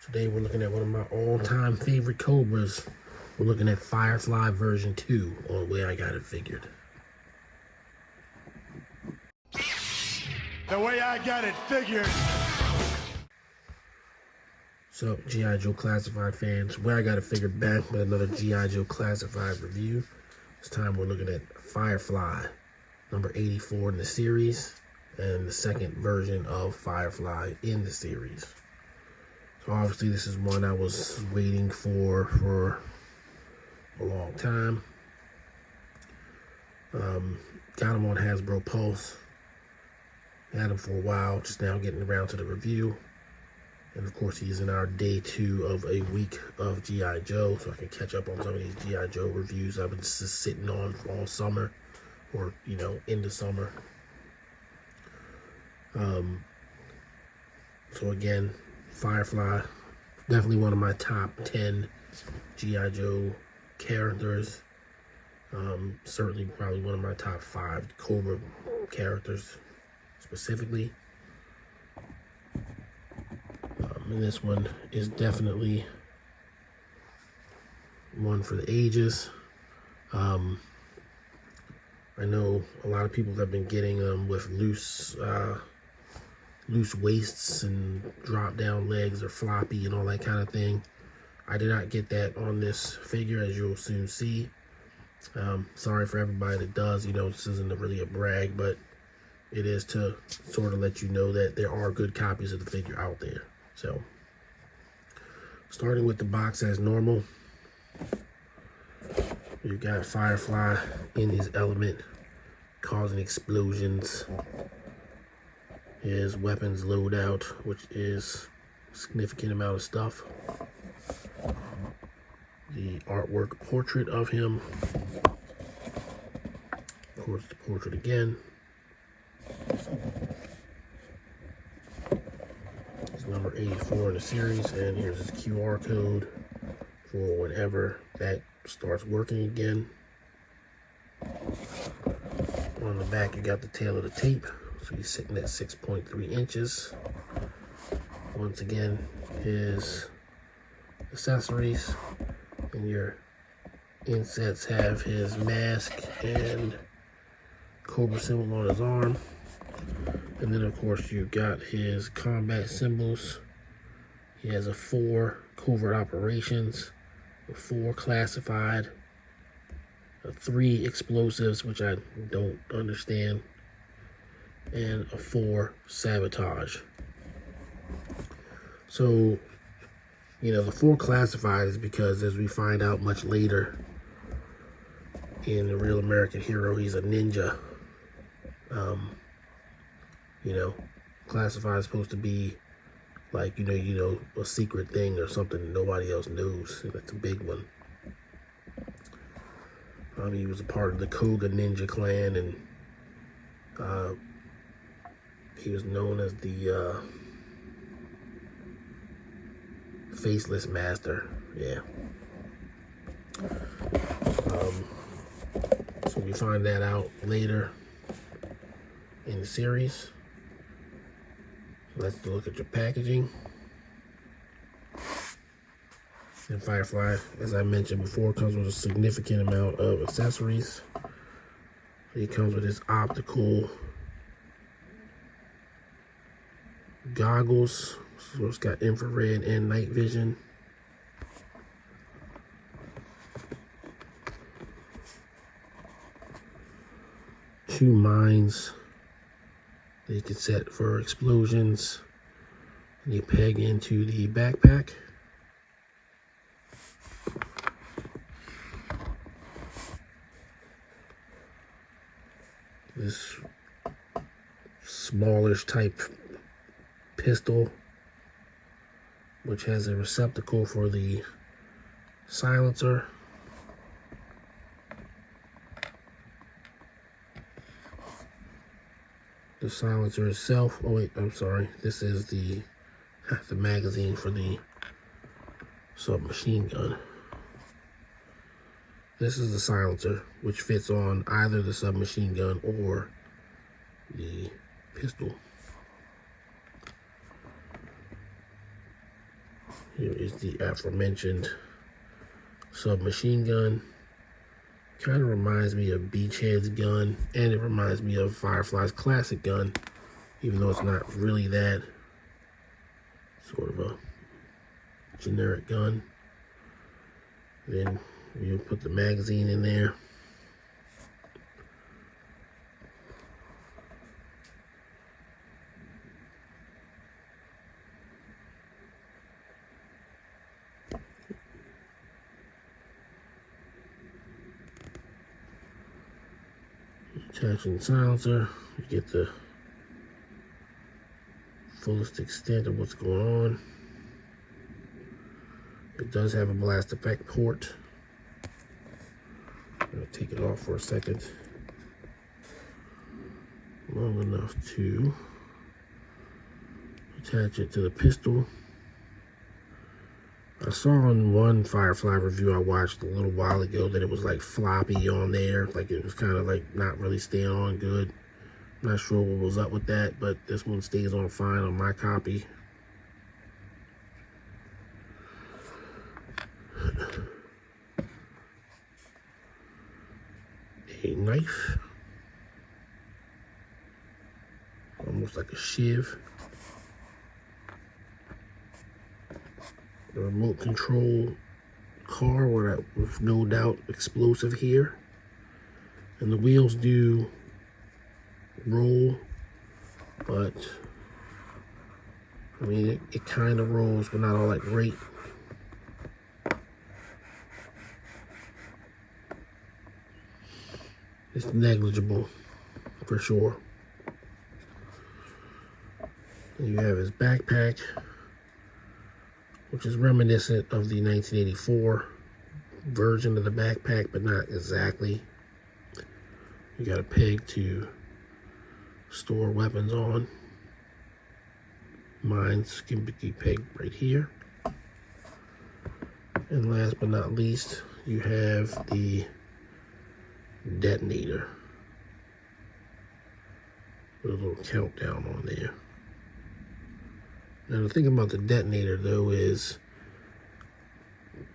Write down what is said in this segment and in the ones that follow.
Today we're looking at one of my all-time favorite Cobras. We're looking at Firefly version 2 on Way I Got It Figured. The Way I Got It Figured. So, G.I.Joe Classified fans, Way I Got It Figured back with another G.I.Joe Classified review. This time we're looking at Firefly, number 84 in the series, and the second version of Firefly in the series. So obviously this is one I was waiting for a long time. Got him on Hasbro Pulse. Had him for a while, just now getting around to the review. And of course he's in our day 2 of a week of G.I. Joe, so I can catch up on some of these G.I. Joe reviews I've been just sitting on all summer, or in the summer. So again, Firefly, definitely one of my top 10 G.I. Joe characters. Certainly probably one of my top 5 Cobra characters specifically. And this one is definitely one for the ages. I know a lot of people have been getting them with loose waists and drop down legs or floppy and all that kind of thing. I did not get that on this figure, as you'll soon see. Sorry for everybody that does. This isn't really a brag, but it is to sort of let you know that there are good copies of the figure out there. So, starting with the box as normal, you've got Firefly in his element, causing explosions. His weapons loadout, which is a significant amount of stuff. The artwork portrait of him. Of course, the portrait again. It's number 84 in the series, and here's his QR code for whenever that starts working again. On the back, you got the tail of the tape. So he's sitting at 6.3 inches. Once again, his accessories and your insets have his mask and Cobra symbol on his arm. And then of course you've got his combat symbols. He has a 4 covert operations, a 4 classified, a 3 explosives, which I don't understand, and a 4 sabotage. So, the 4 classified is because, as we find out much later in The Real American Hero, he's a ninja. Classified is supposed to be like, a secret thing or something nobody else knows. That's a big one. He was a part of the Koga Ninja clan, and he was known as the Faceless Master. Yeah. So we find that out later in the series. Let's look at your packaging. And Firefly, as I mentioned before, comes with a significant amount of accessories. He comes with his optical goggles, so it's got infrared and night vision. Two mines that you can set for explosions, and you peg into the backpack. This smallish type pistol, which has a receptacle for the silencer. The silencer itself, oh wait, I'm sorry, this is the magazine for the submachine gun. This is the silencer, which fits on either the submachine gun or the pistol. Here is the aforementioned submachine gun. Kind of reminds me of Beachhead's gun, and it reminds me of Firefly's classic gun, even though it's not really that. Sort of a generic gun. Then you put the magazine in there. Attaching the silencer, you get the fullest extent of what's going on. It does have a blast effect port. I'm going to take it off for a second. Long enough to attach it to the pistol. I saw on one Firefly review I watched a little while ago that it was like floppy on there, like it was kind of like not really staying on good. I'm not sure what was up with that, but this one stays on fine on my copy. A knife, almost like a shiv. The remote control car with no doubt explosive here. And the wheels do roll, but I mean it kind of rolls, but not all that great. It's negligible for sure. And you have his backpack, which is reminiscent of the 1984 version of the backpack, but not exactly. You got a peg to store weapons on. Mine's can be pegged right here. And last but not least, you have the detonator with a little countdown on there. Now the thing about the detonator though is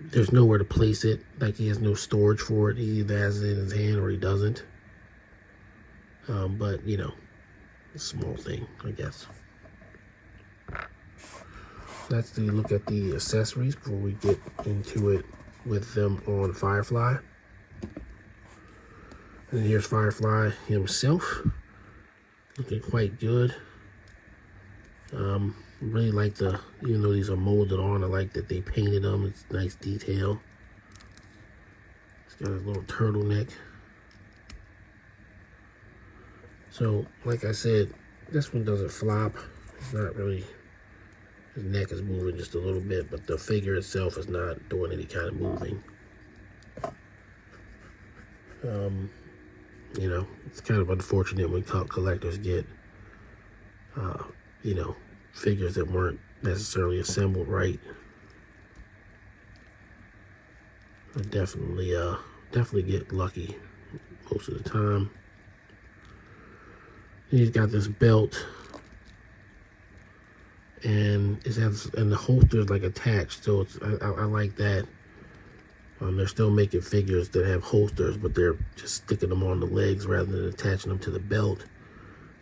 there's nowhere to place it. Like he has no storage for it. He either has it in his hand or he doesn't. But you know, a small thing, I guess. That's the look at the accessories before we get into it with them on Firefly. And here's Firefly himself, looking quite good. Really like the, even though these are molded on, I like that they painted them. It's nice detail. He's got his little turtleneck. So, like I said, this one doesn't flop. It's not really, his neck is moving just a little bit, but the figure itself is not doing any kind of moving. You know, it's kind of unfortunate when collectors get, you know, figures that weren't necessarily assembled right. I definitely get lucky most of the time. And he's got this belt, and and the holster is like attached, so it's I like that. They're still making figures that have holsters, but they're just sticking them on the legs rather than attaching them to the belt.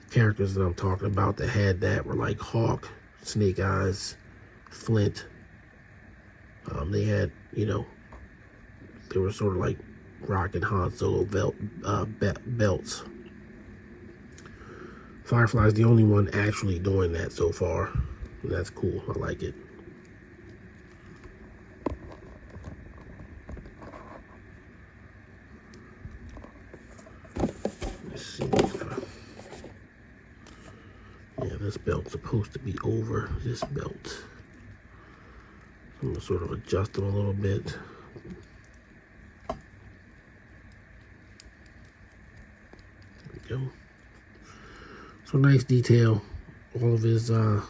The characters that I'm talking about that had that were like Hawk, Snake Eyes, Flint. They had, you know, they were sort of like Rock and Han Solo belts. Firefly's the only one actually doing that so far, and that's cool. I like it. Yeah, this belt's supposed to be over this belt. I'm gonna sort of adjust them a little bit. There we go. So nice detail. All of his little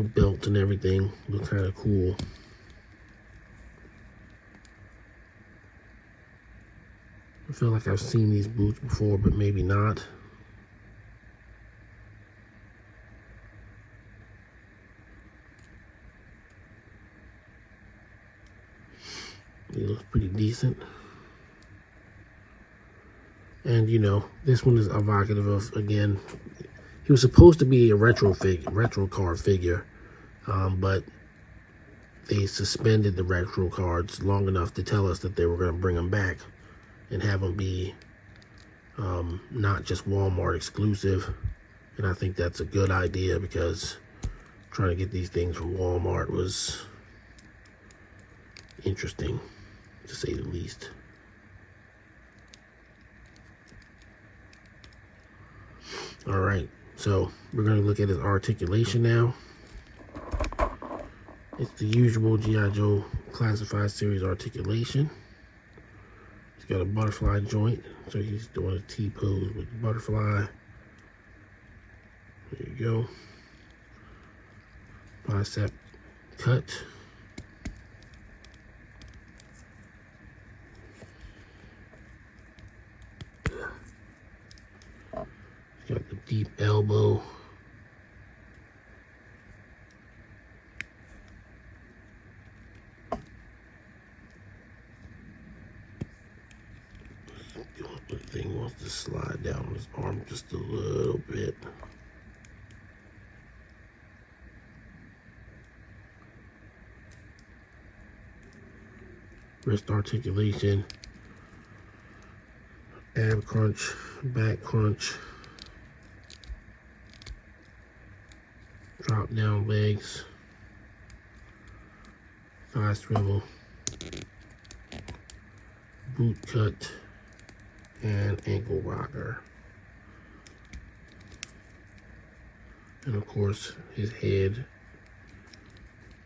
belts and everything look kind of cool. I feel like I've seen these boots before, but maybe not. He looks pretty decent. And, you know, this one is evocative of, again, he was supposed to be a retro card figure, but they suspended the retro cards long enough to tell us that they were going to bring them back and have them be not just Walmart exclusive. And I think that's a good idea, because trying to get these things from Walmart was interesting, to say the least. All right, so we're going to look at his articulation now. It's the usual G.I. Joe Classified Series articulation. He's got a butterfly joint, so he's doing a T-pose with the butterfly. There you go. Bicep cut. He's got the deep elbow. The thing wants to slide down his arm just a little bit. Wrist articulation, ab crunch, back crunch, drop down legs, thigh swivel, boot cut, and ankle rocker. And of course, his head,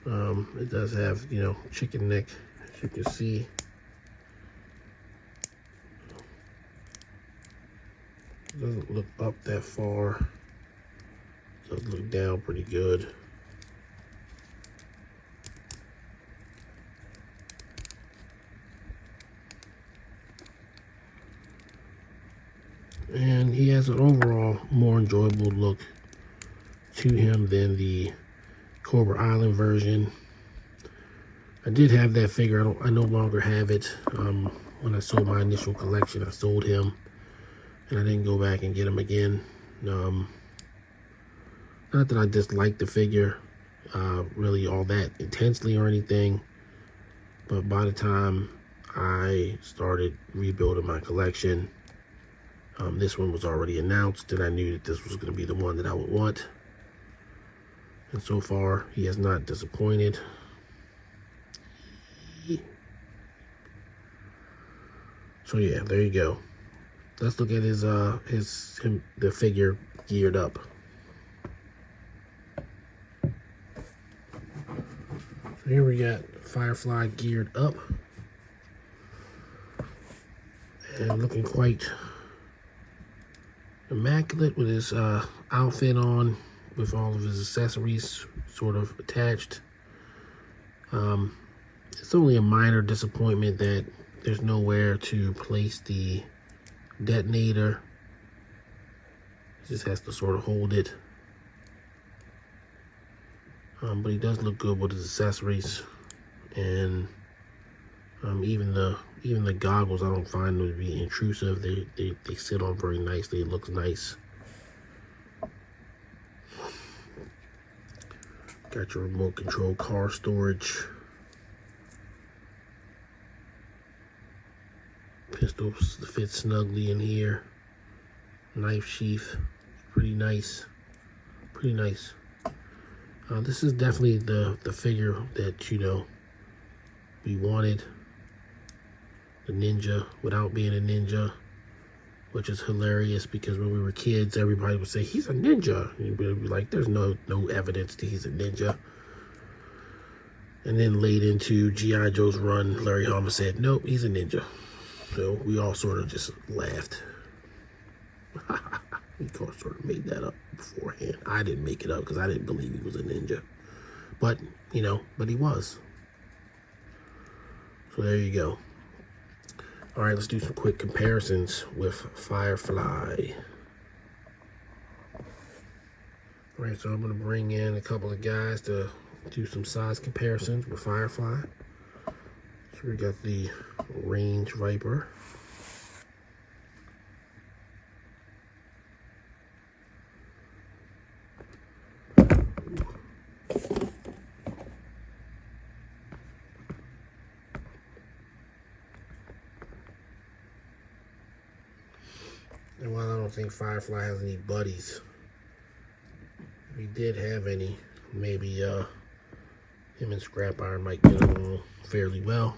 it does have, you know, chicken neck, as you can see. It doesn't look up that far. It does look down pretty good. And he has an overall more enjoyable look to him than the Cobra Island version. I did have that figure. I no longer have it. When I sold my initial collection, I sold him, and I didn't go back and get him again. Not that I dislike the figure really all that intensely or anything, but by the time I started rebuilding my collection, this one was already announced, and I knew that this was going to be the one that I would want. And so far, he has not disappointed. So yeah, there you go. Let's look at the figure geared up. So here we got Firefly geared up, and looking quite immaculate with his outfit on, with all of his accessories sort of attached. It's only a minor disappointment that there's nowhere to place the detonator. He just has to sort of hold it. But he does look good with his accessories, and even the goggles, I don't find them to be intrusive. They sit on very nicely. It looks nice. Got your remote control car storage. Pistol fits snugly in here. Knife sheath, pretty nice. Pretty nice. This is definitely the figure that, you know, we wanted. The ninja without being a ninja, which is hilarious, because when we were kids, everybody would say he's a ninja, and we'd be like, there's no evidence that he's a ninja. And then late into G.I. Joe's run, Larry Hama said, nope, he's a ninja. So we all sort of just laughed. He sort of made that up beforehand. I didn't make it up because I didn't believe he was a ninja. But, you know, but he was. So there you go. All right, let's do some quick comparisons with Firefly. All right, so I'm going to bring in a couple of guys to do some size comparisons with Firefly. So We got the Range Viper. And while I don't think Firefly has any buddies, if he did have any, maybe him and Scrap Iron might get along fairly well.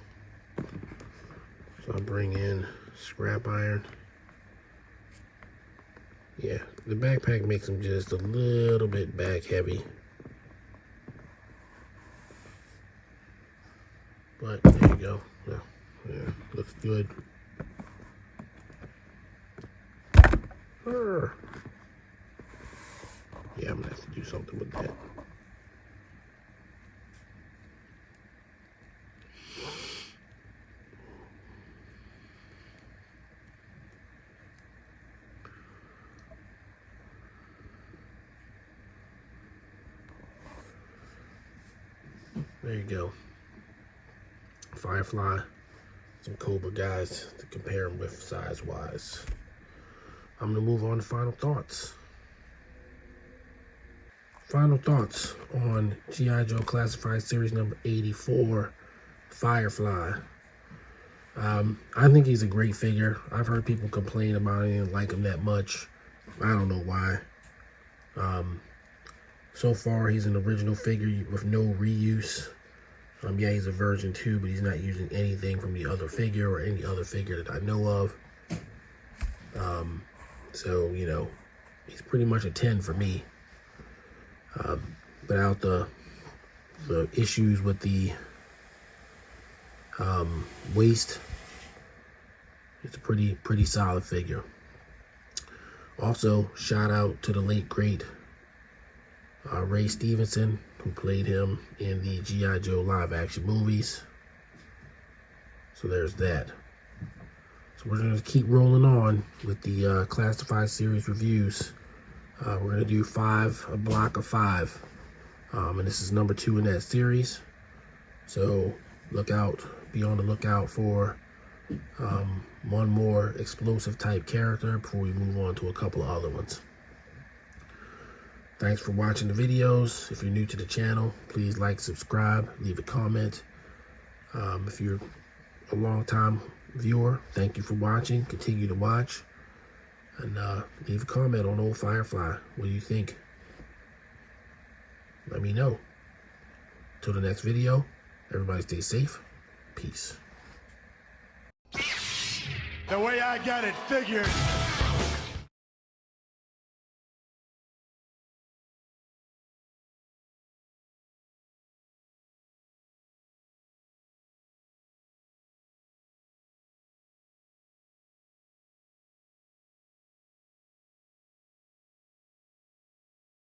So I'll bring in Scrap Iron. Yeah, the backpack makes him just a little bit back heavy. But there you go. Yeah, looks good. Yeah, I'm gonna have to do something with that. There you go. Firefly, some Cobra guys to compare them with size-wise. I'm gonna move on to final thoughts. Final thoughts on G.I.Joe Classified Series number 84, Firefly. I think he's a great figure. I've heard people complain about it and like him that much. I don't know why. So far, he's an original figure with no reuse. Yeah, he's a version 2, but he's not using anything from the other figure or any other figure that I know of. So, you know, he's pretty much a 10 for me. Without the issues with the waist, it's a pretty solid figure. Also, shout out to the late great Ray Stevenson, who played him in the G.I. Joe live action movies. So there's that. So we're going to keep rolling on with the Classified Series reviews. We're going to do a block of 5. And this is number 2 in that series. So be on the lookout for one more explosive type character before we move on to a couple of other ones. Thanks for watching the videos. If you're new to the channel, please like, subscribe, leave a comment. If you're a long-time viewer, thank you for watching. Continue to watch. And leave a comment on old Firefly. What do you think? Let me know. Till the next video, everybody stay safe. Peace. The way I got it figured.